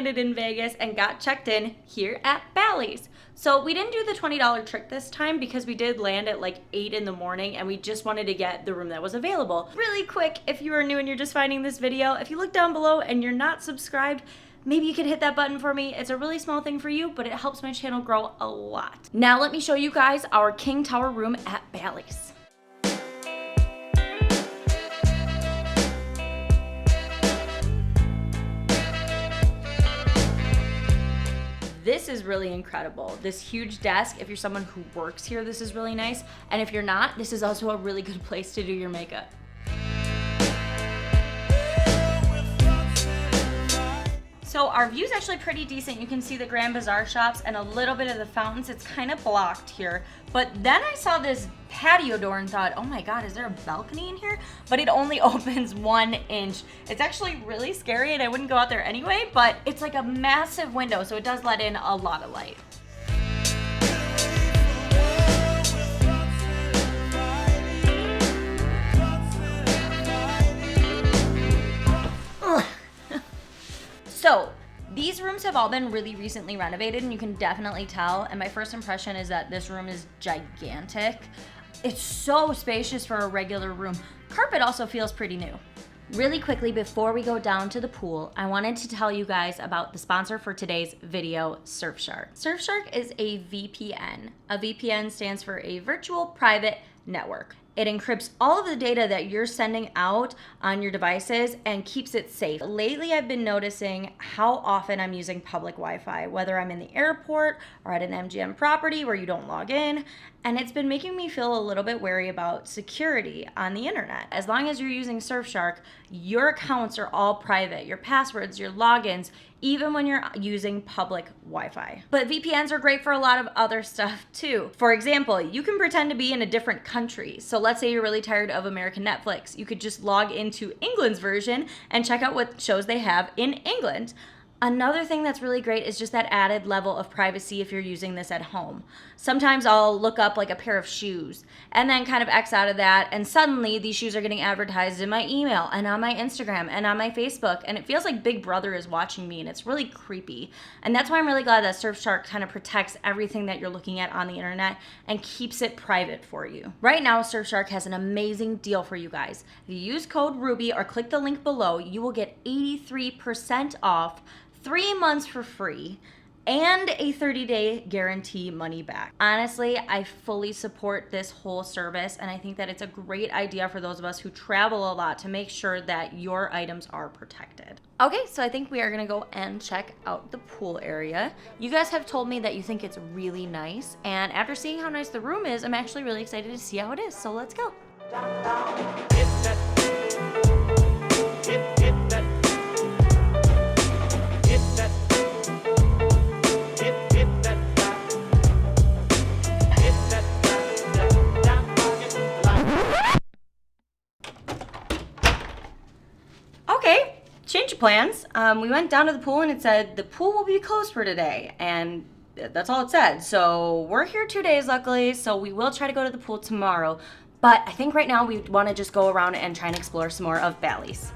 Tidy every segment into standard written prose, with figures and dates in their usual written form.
landed in Vegas and got checked in here at Bally's. So we didn't do the $20 trick this time because we did land at like 8 in the morning and we just wanted to get the room that was available. Really quick, if you are new and you're just finding this video, if you look down below and you're not subscribed, maybe you could hit that button for me. It's a really small thing for you, but it helps my channel grow a lot. Now let me show you guys our King Tower room at Bally's. This is really incredible. This huge desk, if you're someone who works here, this is really nice. And if you're not, this is also a really good place to do your makeup. So our view is actually pretty decent. You can see the Grand Bazaar shops and a little bit of the fountains. It's kind of blocked here. But then I saw this patio door and thought, oh my God, is there a balcony in here? But it only opens 1 inch. It's actually really scary and I wouldn't go out there anyway, but it's like a massive window, so it does let in a lot of light. So these rooms have all been really recently renovated and you can definitely tell. And my first impression is that this room is gigantic. It's so spacious for a regular room. Carpet also feels pretty new. Really quickly, before we go down to the pool, I wanted to tell you guys about the sponsor for today's video, Surfshark. Surfshark is a VPN. A VPN stands for a virtual private network. It encrypts all of the data that you're sending out on your devices and keeps it safe. Lately, I've been noticing how often I'm using public Wi-Fi, whether I'm in the airport or at an MGM property where you don't log in, and it's been making me feel a little bit wary about security on the internet. As long as you're using Surfshark, your accounts are all private, your passwords, your logins, even when you're using public Wi-Fi. But VPNs are great for a lot of other stuff too. For example, you can pretend to be in a different country. So let's say you're really tired of American Netflix. You could just log into England's version and check out what shows they have in England. Another thing that's really great is just that added level of privacy if you're using this at home. Sometimes I'll look up like a pair of shoes and then kind of X out of that, and suddenly these shoes are getting advertised in my email and on my Instagram and on my Facebook, and it feels like Big Brother is watching me and it's really creepy. And that's why I'm really glad that Surfshark kind of protects everything that you're looking at on the internet and keeps it private for you. Right now, Surfshark has an amazing deal for you guys. If you use code RUBY or click the link below, you will get 83% off, 3 months for free, and a 30-day guarantee money back. Honestly, I fully support this whole service, and I think that it's a great idea for those of us who travel a lot to make sure that your items are protected. Okay, so I think we are gonna go and check out the pool area. You guys have told me that you think it's really nice, and after seeing how nice the room is, I'm actually really excited to see how it is, so let's go. Change of plans. We went down to the pool and it said the pool will be closed for today, and that's all it said. So we're here 2 days luckily, so we will try to go to the pool tomorrow, but I think right now we want to just go around and try and explore some more of Bally's.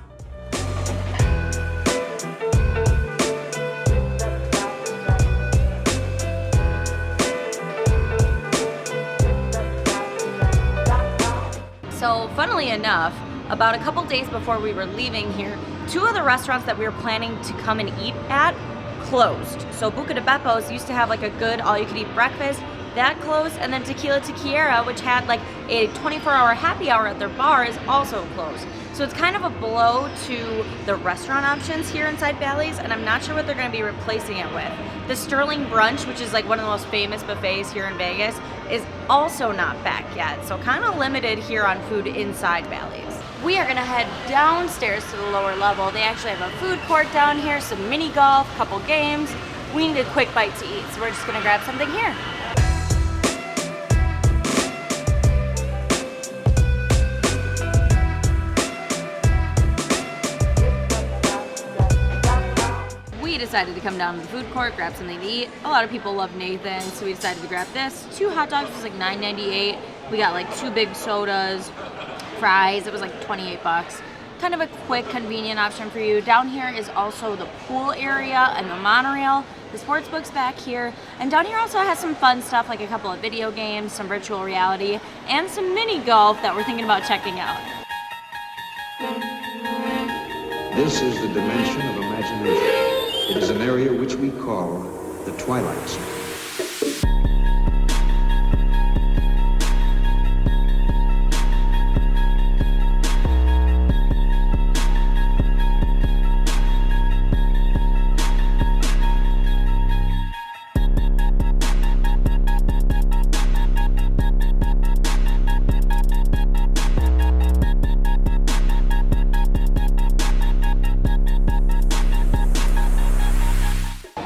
So funnily enough, about a couple days before we were leaving here, 2 of the restaurants that we were planning to come and eat at closed. So Buca de Beppo's used to have like a good all-you-could-eat breakfast. That closed, and then Tequila Tequiera, which had like a 24-hour happy hour at their bar, is also closed. So it's kind of a blow to the restaurant options here inside Bally's, and I'm not sure what they're gonna be replacing it with. The Sterling Brunch, which is like one of the most famous buffets here in Vegas, is also not back yet. So kind of limited here on food inside Bally's. We are gonna head downstairs to the lower level. They actually have a food court down here, some mini golf, a couple games. We need a quick bite to eat, so we're just gonna grab something here. We decided to come down to the food court, grab something to eat. A lot of people love Nathan, so we decided to grab this. 2 hot dogs was like $9.98. We got like 2 big sodas, fries, it was like 28 bucks. kind of a quick, convenient option for you. Down here is also the pool area and the monorail. The sports book's back here. And down here also has some fun stuff like a couple of video games, some virtual reality, and some mini golf that we're thinking about checking out. This is the dimension of imagination. It is an area which we call the Twilight Zone.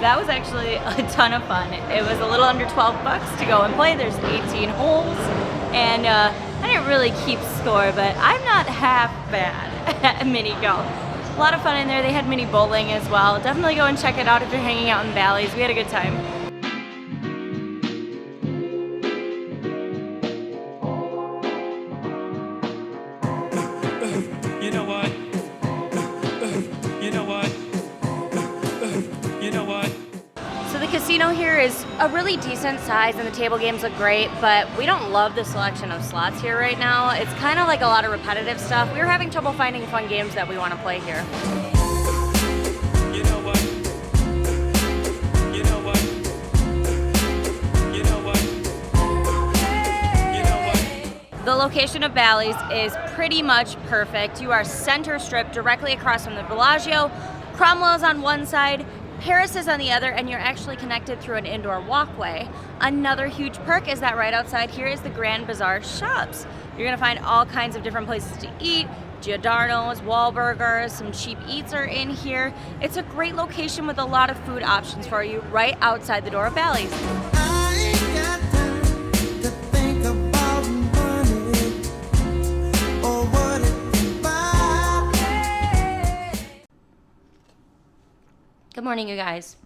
That was actually a ton of fun. It was a little under 12 bucks to go and play. There's 18 holes, and I didn't really keep score, but I'm not half bad at mini golf. A lot of fun in there. They had mini bowling as well. Definitely go and check it out if you're hanging out in Bally's. We had a good time. You know what? You know what? You know what? So the casino here is a really decent size and the table games look great, but we don't love the selection of slots here right now. It's kind of like a lot of repetitive stuff. We were having trouble finding fun games that we want to play here. You know what? You know what? You know what? You know what? The location of Bally's is pretty much perfect. You are center strip directly across from the Bellagio. Cromwell's on one side, Paris is on the other, and you're actually connected through an indoor walkway. Another huge perk is that right outside here is the Grand Bazaar shops. You're gonna find all kinds of different places to eat. Giordano's, Wahlburgers, some cheap eats are in here. It's a great location with a lot of food options for you right outside the door of Bally's. I ain't got time to think about money or what it can buy. Good morning, you guys.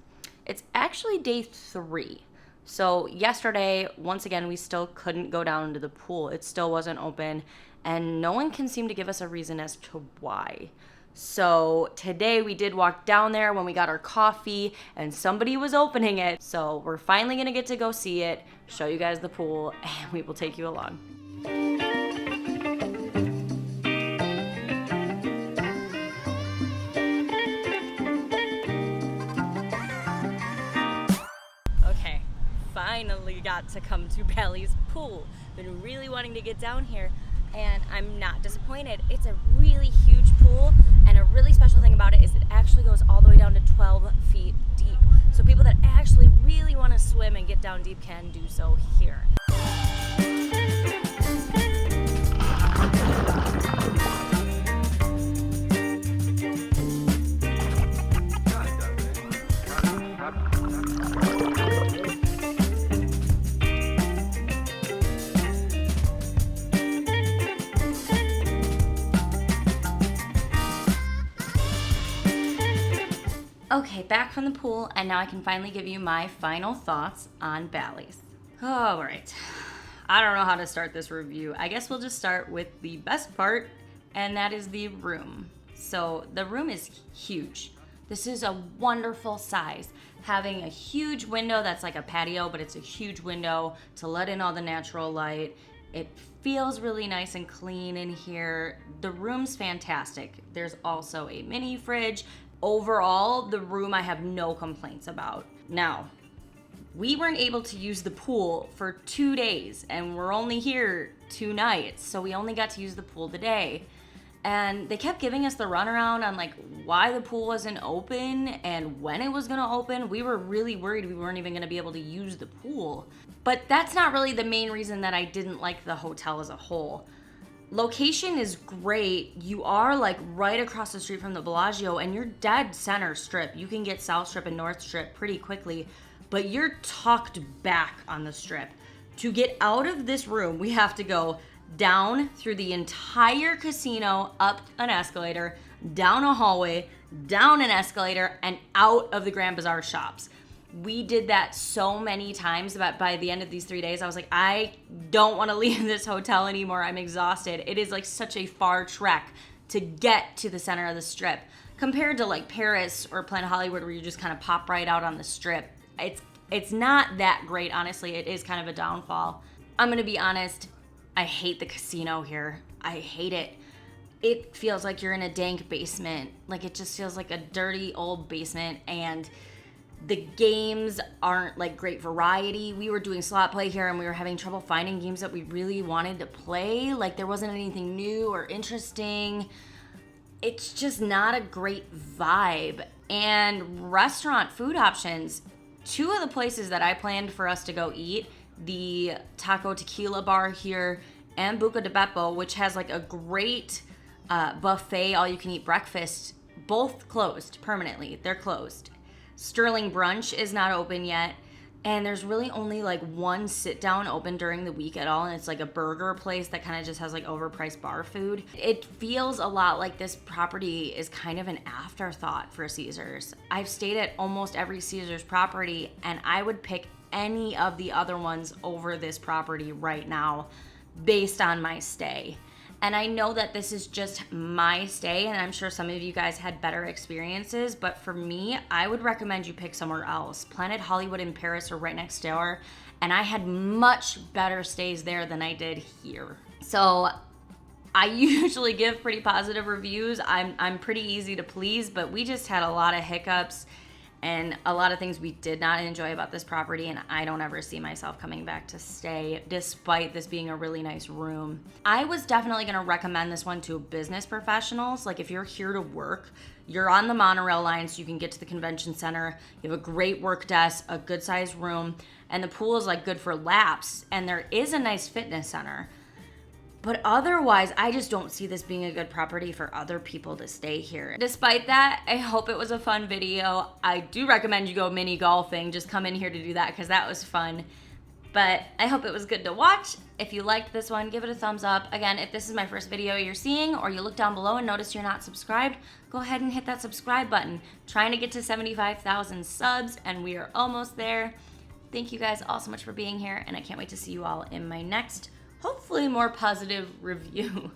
It's actually day 3. So yesterday, once again, we still couldn't go down to the pool. It still wasn't open, and no one can seem to give us a reason as to why. So today we did walk down there when we got our coffee, and somebody was opening it. So we're finally gonna get to go see it, show you guys the pool, and we will take you along. Okay, finally got to come to Bally's pool. Been really wanting to get down here, and I'm not disappointed. It's a really huge pool, and a really special thing about it is it actually goes all the way down to 12 feet deep. So people that actually really want to swim and get down deep can do so here. Okay, back from the pool, and now I can finally give you my final thoughts on Bally's. All right, I don't know how to start this review. I guess we'll just start with the best part, and that is the room. So the room is huge. This is a wonderful size, having a huge window that's like a patio, but it's a huge window to let in all the natural light. It feels really nice and clean in here. The room's fantastic. There's also a mini fridge. Overall, the room I have no complaints about. Now, we weren't able to use the pool for 2 days, and we're only here 2 nights, so we only got to use the pool today. And they kept giving us the runaround on like why the pool wasn't open and when it was gonna open. We were really worried we weren't even gonna be able to use the pool. But that's not really the main reason that I didn't like the hotel as a whole. Location is great. You are like right across the street from the Bellagio, and you're dead center strip. You can get South Strip and North Strip pretty quickly, but you're tucked back on the strip. To get out of this room, we have to go down through the entire casino, up an escalator, down a hallway, down an escalator, and out of the Grand Bazaar shops. We did that so many times that by the end of these 3 days, I was like, I don't want to leave this hotel anymore. I'm exhausted. It is like such a far trek to get to the center of the strip compared to like Paris or Planet Hollywood where you just kind of pop right out on the strip. It's not that great, honestly. It is kind of a downfall. I'm gonna be honest, I hate the casino here. I hate it. It feels like you're in a dank basement. Like it just feels like a dirty old basement, and the games aren't like great variety. We were doing slot play here and we were having trouble finding games that we really wanted to play. Like there wasn't anything new or interesting. It's just not a great vibe. And restaurant food options, two of the places that I planned for us to go eat, the Taco Tequila bar here and Buca de Beppo, which has like a great buffet, all you can eat breakfast, both closed permanently. They're closed. Sterling Brunch is not open yet. And there's really only like one sit down open during the week at all. And it's like a burger place that kind of just has like overpriced bar food. It feels a lot like this property is kind of an afterthought for Caesars. I've stayed at almost every Caesars property and I would pick any of the other ones over this property right now based on my stay. And I know that this is just my stay, and I'm sure some of you guys had better experiences, but for me, I would recommend you pick somewhere else. Planet Hollywood and Paris are right next door, and I had much better stays there than I did here. So I usually give pretty positive reviews. I'm pretty easy to please, but we just had a lot of hiccups and a lot of things we did not enjoy about this property, and I don't ever see myself coming back to stay despite this being a really nice room. I was definitely gonna recommend this one to business professionals. Like if you're here to work, you're on the monorail line so you can get to the convention center. You have a great work desk, a good sized room, and the pool is like good for laps, and there is a nice fitness center. But otherwise, I just don't see this being a good property for other people to stay here. Despite that, I hope it was a fun video. I do recommend you go mini golfing. Just come in here to do that because that was fun. But I hope it was good to watch. If you liked this one, give it a thumbs up. Again, if this is my first video you're seeing or you look down below and notice you're not subscribed, go ahead and hit that subscribe button. Trying to get to 75,000 subs and we are almost there. Thank you guys all so much for being here and I can't wait to see you all in my next hopefully more positive review.